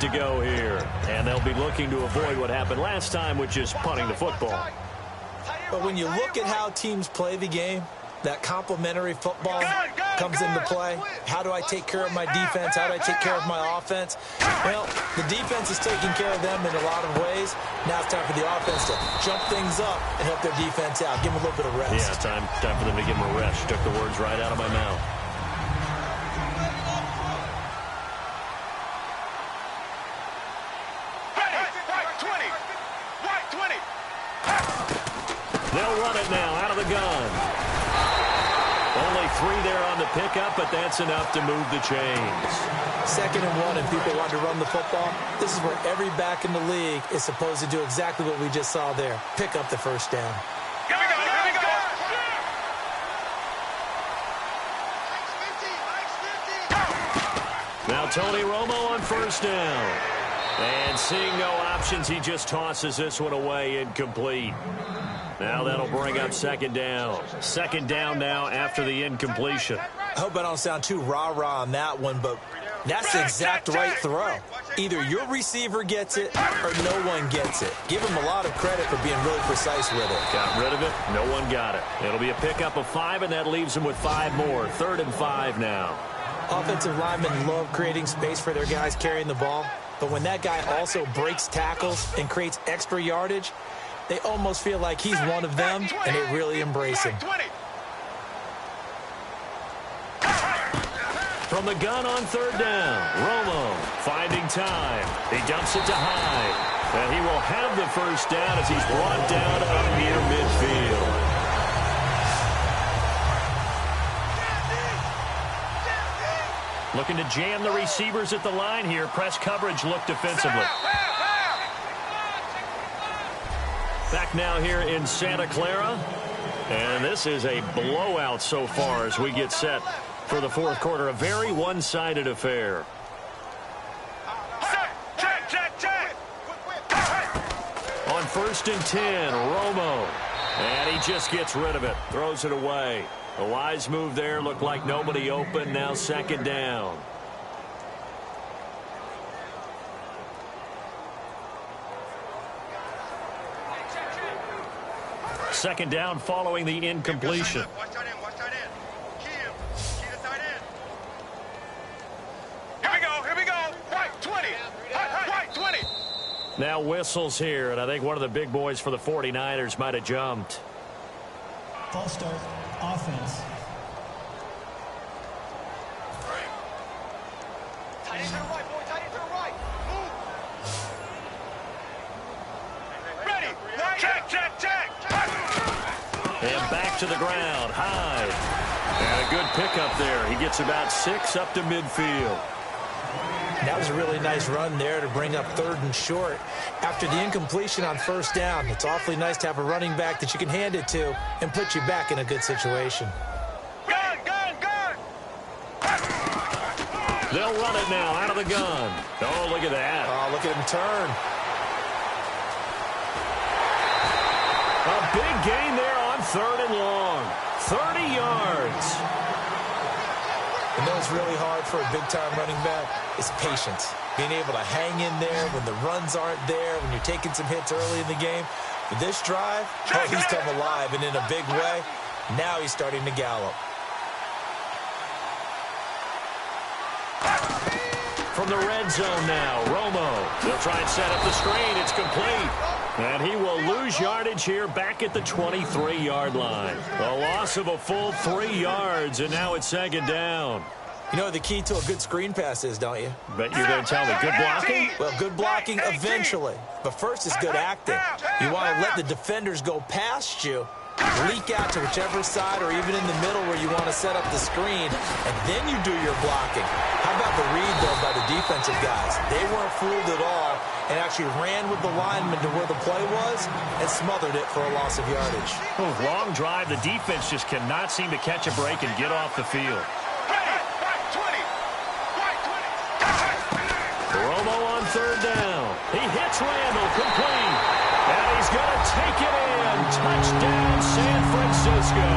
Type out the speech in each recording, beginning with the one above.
to go here, and they'll be looking to avoid what happened last time, which is punting the football. But when you look at how teams play the game, that complementary football comes into play. How do I take care of my defense? How do I take care of my offense? Well, the defense is taking care of them in a lot of ways. Now it's time for the offense to jump things up and help their defense out. Give them a little bit of rest. Yeah, time for them to give them a rest. Took the words right out of my mouth. They'll run it now out of the gun. Only 3 there on the pickup, but that's enough to move the chains. 2nd and 1, and people want to run the football. This is where every back in the league is supposed to do exactly what we just saw there. Pick up the first down. Here we go, here we go. Now Tony Romo on first down. And seeing no options, he just tosses this one away, incomplete. Now that'll bring up 2nd down. 2nd down now after the incompletion. I hope I don't sound too rah-rah on that one, but that's the exact right throw. Either your receiver gets it or no one gets it. Give him a lot of credit for being really precise with it. Got rid of it. No one got it. It'll be a pickup of 5, and that leaves him with 5 more. 3rd and 5 now. Offensive linemen love creating space for their guys carrying the ball, but when that guy also breaks tackles and creates extra yardage, they almost feel like he's one of them, and they really embrace him. From the gun on 3rd down, Romo finding time. He dumps it to Hyde, and he will have the first down as he's brought down up near midfield. Looking to jam the receivers at the line here. Press coverage look defensively. Back now here in Santa Clara. And this is a blowout so far as we get set for the 4th quarter. A very one-sided affair. On 1st and 10, Romo. And he just gets rid of it. Throws it away. A wise move there. Looked like nobody open. Now 2nd down. Second down following the incompletion. Watch that in, watch that in. Key the tight end. Here we go. Right, 20. Right, 20. Now whistles here, and I think one of the big boys for the 49ers might have jumped. False start, offense. Tight end to the right, boy. Tight end to the right. Move. Ready. Check. And back to the ground. Hyde. And a good pickup there. He gets about 6 up to midfield. That was a really nice run there to bring up 3rd and short. After the incompletion on 1st down, it's awfully nice to have a running back that you can hand it to and put you back in a good situation. Gun. They'll run it now out of the gun. Oh, look at that. Oh, look at him turn. A big gain there on 3rd and long. 30 yards. You know what's really hard for a big-time running back? Is patience. Being able to hang in there when the runs aren't there, when you're taking some hits early in the game. For this drive, he's come alive, and in a big way, now he's starting to gallop. From the red zone now, Romo. They'll try and set up the screen. It's complete. And he will lose yardage here back at the 23-yard line. A loss of a full 3 yards, and now it's 2nd down. You know what the key to a good screen pass is, don't you? Bet you're going to tell me. Good blocking? Well, good blocking eventually. But first is good acting. You want to let the defenders go past you, leak out to whichever side or even in the middle where you want to set up the screen, and then you do your blocking. How about the read, though, by the defensive guys? They weren't fooled at all and actually ran with the lineman to where the play was and smothered it for a loss of yardage. Oh, long drive. The defense just cannot seem to catch a break and get off the field. Romo on 3rd down. He hits Randall, complete. And he's going to take it in. Touchdown, San Francisco.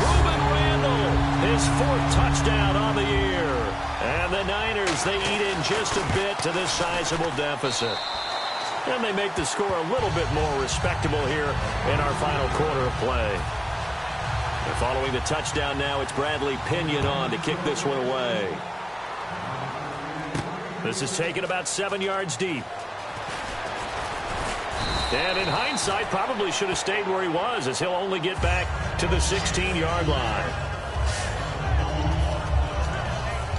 Ruben Randall, his 4th touchdown on the year. And the Niners, they eat in just a bit to this sizable deficit. And they make the score a little bit more respectable here in our final quarter of play. And following the touchdown now, it's Bradley Pinion on to kick this one away. This is taken about 7 yards deep. And in hindsight, probably should have stayed where he was, as he'll only get back to the 16-yard line.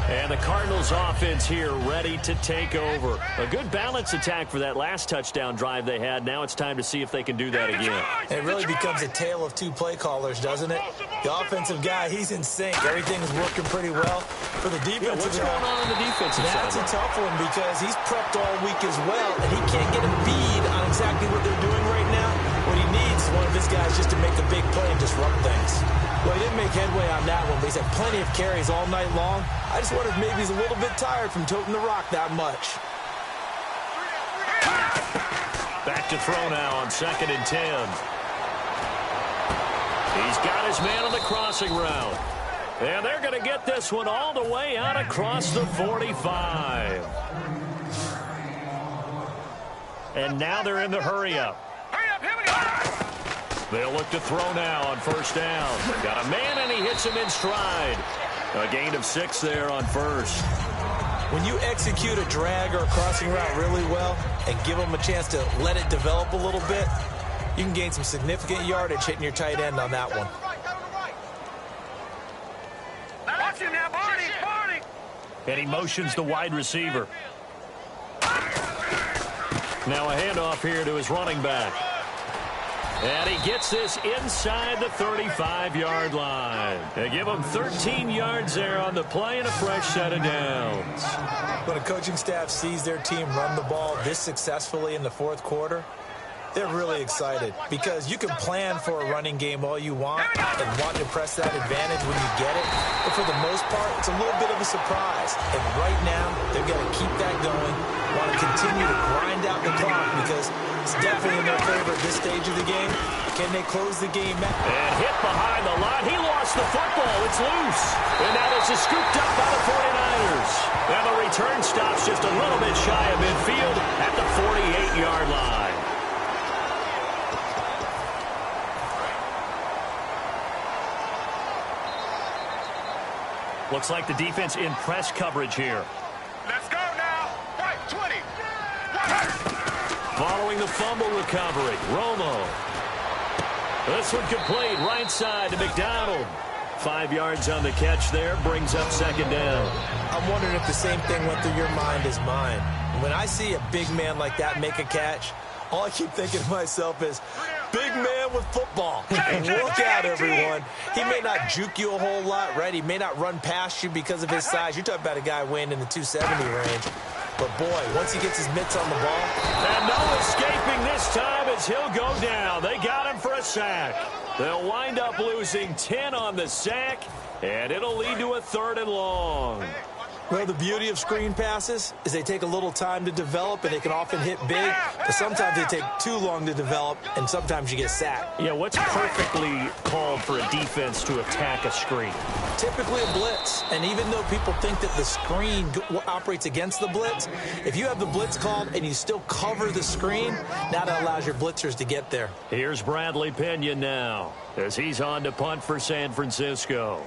And the Cardinals offense here ready to take over. A good balance attack for that last touchdown drive they had. Now it's time to see if they can do that again. It really becomes a tale of two play callers, doesn't it? The offensive guy, he's in sync. Everything's working pretty well. For the defensive what's going on the defensive side? That's a tough one because he's prepped all week as well, and he can't get a bead on exactly what they're doing right now. What he needs is one of his guys just to make the big play and disrupt things. Well, he didn't make headway on that one, but he's had plenty of carries all night long. I just wonder if maybe he's a little bit tired from toting the rock that much. Back to throw now on 2nd and 10. He's got his man on the crossing route. And they're going to get this one all the way out across the 45. And now they're in the hurry-up. They'll look to throw now on 1st down. Got a man, and he hits him in stride. A gain of 6 there on 1st. When you execute a drag or a crossing route really well and give them a chance to let it develop a little bit, you can gain some significant yardage hitting your tight end on that one. And he motions the wide receiver. Now a handoff here to his running back. And he gets this inside the 35-yard line. They give him 13 yards there on the play and a fresh set of downs. When a coaching staff sees their team run the ball this successfully in the 4th quarter, they're really excited because you can plan for a running game all you want and want to press that advantage when you get it. But for the most part, it's a little bit of a surprise. And right now, they've got to keep that going, want to continue to grind out the clock because it's definitely in their favor at this stage of the game. Can they close the game out? And hit behind the line. He lost the football. It's loose. And now this is scooped up by the 49ers. And the return stops just a little bit shy of midfield at the 48-yard line. Looks like the defense in press coverage here. Let's go now. Right, 20. Following the fumble recovery, Romo. This one complete right side to McDonald. 5 yards on the catch there, brings up 2nd down. I'm wondering if the same thing went through your mind as mine. When I see a big man like that make a catch, all I keep thinking to myself is, big man with football. And look out, everyone. He may not juke you a whole lot, right? He may not run past you because of his size. You're talking about a guy weighing in the 270 range. But, boy, once he gets his mitts on the ball. And no escaping this time as he'll go down. They got him for a sack. They'll wind up losing 10 on the sack, and it'll lead to a 3rd and long. Well, the beauty of screen passes is they take a little time to develop, and they can often hit big, but sometimes they take too long to develop, and sometimes you get sacked. Yeah, what's perfectly called for a defense to attack a screen? Typically a blitz, and even though people think that the screen operates against the blitz, if you have the blitz called and you still cover the screen, now that allows your blitzers to get there. Here's Bradley Pinion now as he's on to punt for San Francisco.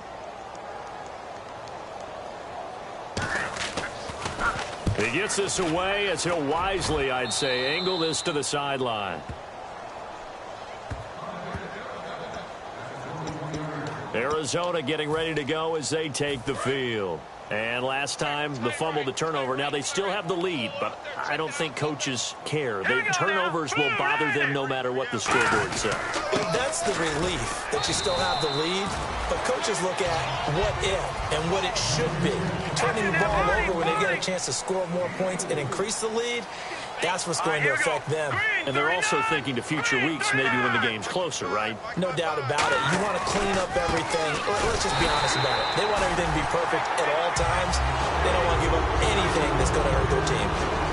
He gets this away as he'll wisely, I'd say, angle this to the sideline. Arizona getting ready to go as they take the field. And last time, the fumble, the turnover. Now, they still have the lead, but I don't think coaches care. The turnovers will bother them no matter what the scoreboard says. Well, that's the relief that you still have the lead. But coaches look at what if and what it should be. Turning the ball over when they get a chance to score more points and increase the lead, that's what's going to affect them. And they're also thinking to future weeks, maybe when the game's closer, right? No doubt about it. You want to clean up everything. Let's just be honest about it. They want everything to be perfect at all times. They don't want to give up anything that's going to hurt their team.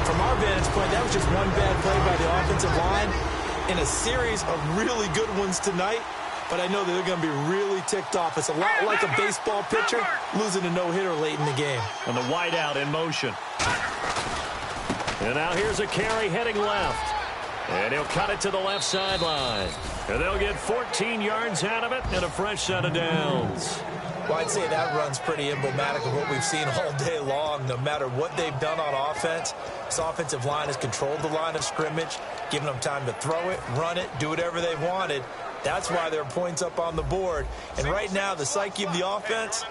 From our vantage point, that was just one bad play by the offensive line in a series of really good ones tonight. but I know that they're going to be really ticked off. It's a lot like a baseball pitcher losing a no-hitter late in the game. And the wideout in motion. And now here's a carry heading left. And he'll cut it to the left sideline. And they'll get 14 yards out of it and a fresh set of downs. Well, I'd say that run's pretty emblematic of what we've seen all day long. No matter what they've done on offense, this offensive line has controlled the line of scrimmage, given them time to throw it, run it, do whatever they've wanted. That's why there are points up on the board. And right now, the psyche of the offense,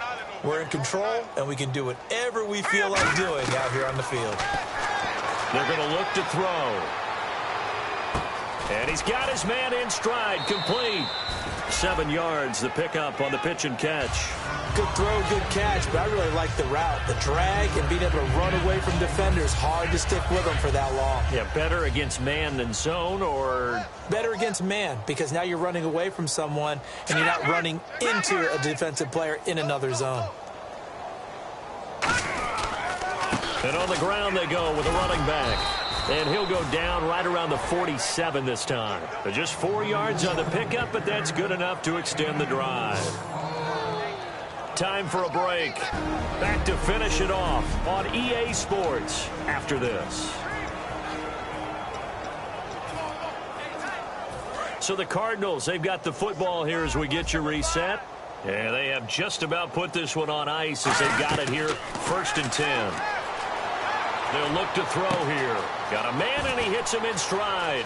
we're in control, and we can do whatever we feel like doing out here on the field. They're going to look to throw. And he's got his man in stride, complete. 7 yards, the pickup on the pitch and catch. Good throw, good catch, but I really like the route. The drag and being able to run away from defenders, hard to stick with them for that long. Yeah, better against man than zone, or? Better against man, because now you're running away from someone and you're not running into a defensive player in another zone. And on the ground they go with a running back. And he'll go down right around the 47 this time. Just 4 yards on the pickup, but that's good enough to extend the drive. Time for a break. Back to finish it off on EA Sports after this. So the Cardinals, they've got the football here as we get you reset. And they have just about put this one on ice as they've got it here, 1st and 10. They'll look to throw here. Got a man, and he hits him in stride.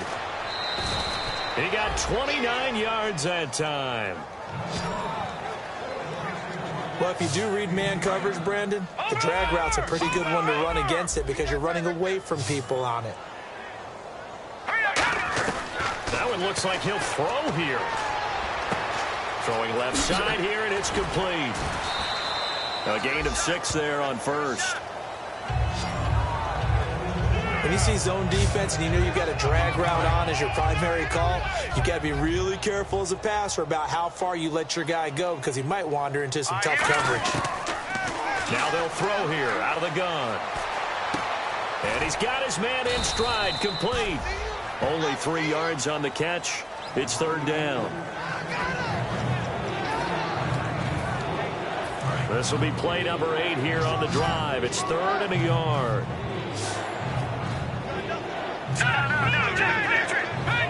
He got 29 yards that time. Well, if you do read man coverage, Brandon, the drag route's a pretty good one to run against it because you're running away from people on it. That one looks like he'll throw here. Throwing left side here, and it's complete. A gain of 6 there on first. When you see zone defense and you know you've got a drag route on as your primary call, you got to be really careful as a passer about how far you let your guy go because he might wander into some tough coverage. Now they'll throw here out of the gun. And he's got his man in stride, complete. Only 3 yards on the catch. It's 3rd down. This will be play number 8 here on the drive. It's 3rd and a yard.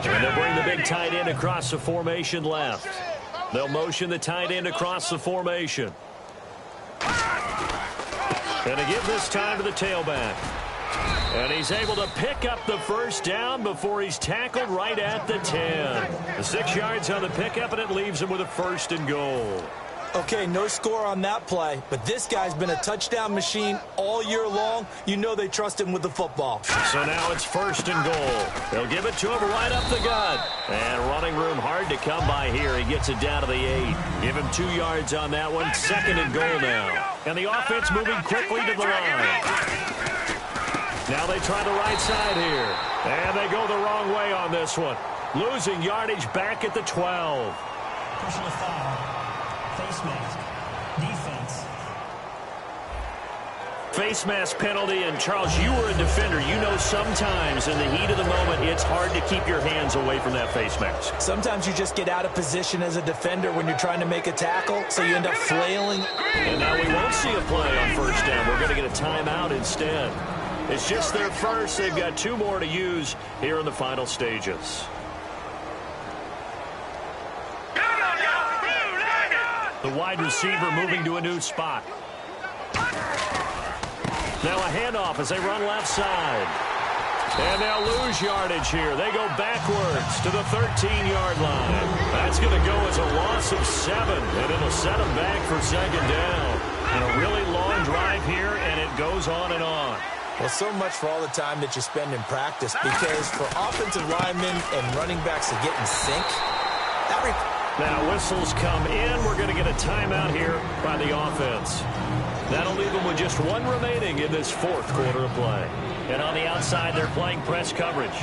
And they'll bring the big tight end across the formation left. They'll motion the tight end across the formation. And to give this time to the tailback. And he's able to pick up the 1st down before he's tackled right at the 10. The 6 yards on the pickup, and it leaves him with a 1st and goal. Okay, no score on that play, but this guy's been a touchdown machine all year long. You know they trust him with the football. So now it's 1st and goal. They'll give it to him right up the gut. And running room hard to come by here. He gets it down to the 8. Give him 2 yards on that one. 2nd and goal now. And the offense moving quickly to the line. Now they try the right side here. And they go the wrong way on this one. Losing yardage back at the 12. Personal foul. Face mask. Defense. Face mask penalty, and Charles, you were a defender. You know sometimes in the heat of the moment, it's hard to keep your hands away from that face mask. Sometimes you just get out of position as a defender when you're trying to make a tackle, so you end up flailing. And now we won't see a play on 1st down. We're going to get a timeout instead. It's just their first. They've got 2 more to use here in the final stages. The wide receiver moving to a new spot. Now a handoff as they run left side. And they'll lose yardage here. They go backwards to the 13-yard line. That's going to go as a loss of 7, and it'll set them back for 2nd down. And a really long drive here, and it goes on and on. Well, so much for all the time that you spend in practice, because for offensive linemen and running backs to get in sync, now whistles come in. We're going to get a timeout here by the offense. That'll leave them with just 1 remaining in this 4th quarter of play. And on the outside, they're playing press coverage.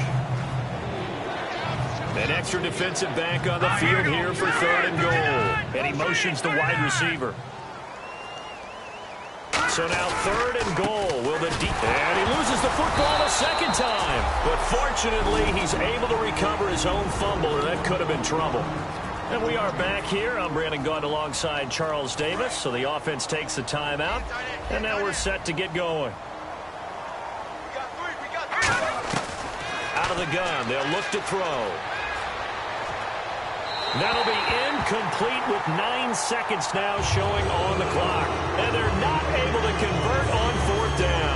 An extra defensive back on the field here for 3rd and goal. And he motions the wide receiver. So now 3rd and goal. And he loses the football a 2nd time. But fortunately, he's able to recover his own fumble, or that could have been trouble. And we are back here. I'm Brandon Gaudin alongside Charles Davis. So the offense takes the timeout. And now we're set to get going. Out of the gun. They'll look to throw. That'll be incomplete with 9 seconds now showing on the clock. And they're not able to convert on 4th down.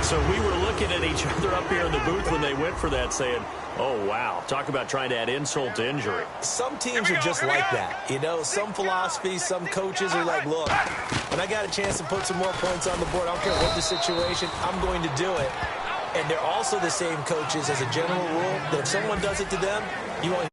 So we were looking at each other up here in the booth when they went for that saying, oh, wow, talk about trying to add insult to injury. Some teams are just like that. You know, some philosophies, some coaches are like, look, when I got a chance to put some more points on the board, I don't care what the situation, I'm going to do it. And they're also the same coaches as a general rule that if someone does it to them, you won't